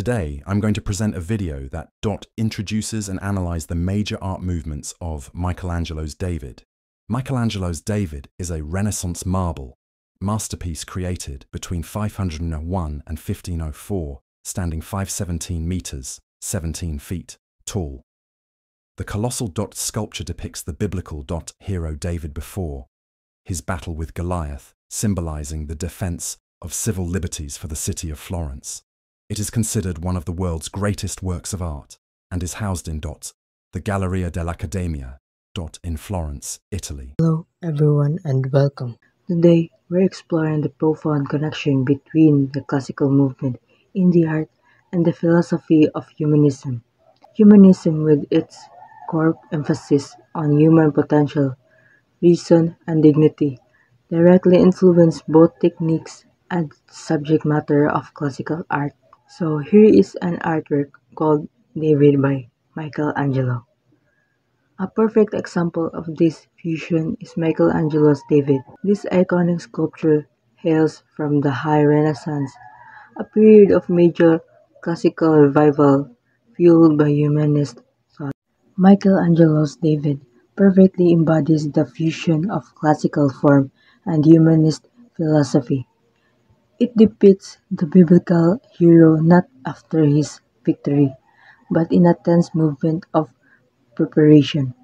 Today, I'm going to present a video that introduces and analyzes the major art movements of Michelangelo's David. Michelangelo's David is a Renaissance marble masterpiece created between 501 and 1504, standing 517 meters, 17 feet, tall. The colossal sculpture depicts the biblical hero David before his battle with Goliath, symbolizing the defense of civil liberties for the city of Florence. It is considered one of the world's greatest works of art and is housed in the Galleria dell'Accademia in Florence, Italy. Hello everyone and welcome. Today we're exploring the profound connection between the classical movement in the art and the philosophy of humanism. Humanism, with its core emphasis on human potential, reason, and dignity, directly influenced both techniques and subject matter of classical art. So here is an artwork called David by Michelangelo. A perfect example of this fusion is Michelangelo's David. This iconic sculpture hails from the High Renaissance, a period of major classical revival fueled by humanist thought. Michelangelo's David perfectly embodies the fusion of classical form and humanist philosophy. It depicts the biblical hero not after his victory, but in a tense movement of preparation.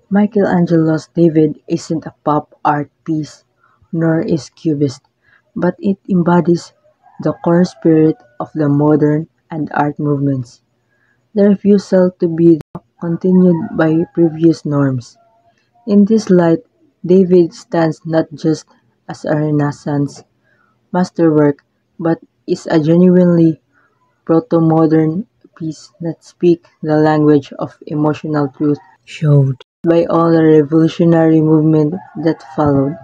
Michelangelo's David isn't a pop art piece, nor is Cubist, but it embodies the core spirit of the modern and art movements. The refusal to be continued by previous norms. In this light, David stands not just as a Renaissance masterwork, but is a genuinely proto-modern piece that speaks the language of emotional truth, showed by all the revolutionary movement that followed.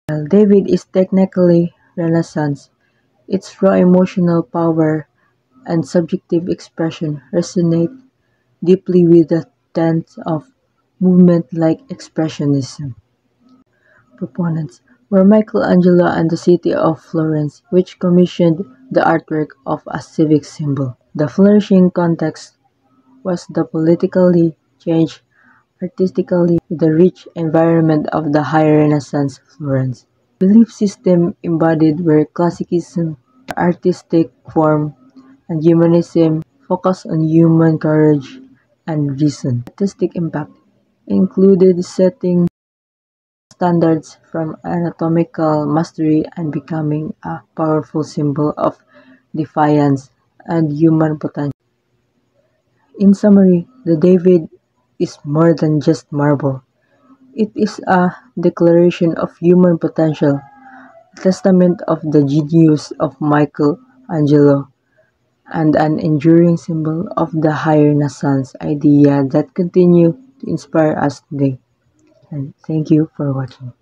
While David is technically Renaissance, its raw emotional power and subjective expression resonate deeply with the tenets of movement like Expressionism. Proponents were Michelangelo and the city of Florence, which commissioned the artwork of a civic symbol. The flourishing context was the politically changed artistically with the rich environment of the High Renaissance Florence. Belief system embodied where Classicism, artistic form, and Humanism focused on human courage and reason. Artistic impact included setting standards from anatomical mastery and becoming a powerful symbol of defiance and human potential. In summary, the David is more than just marble. It is a declaration of human potential, a testament of the genius of Michelangelo, and an enduring symbol of the High Renaissance idea that continue to inspire us today. And thank you for watching.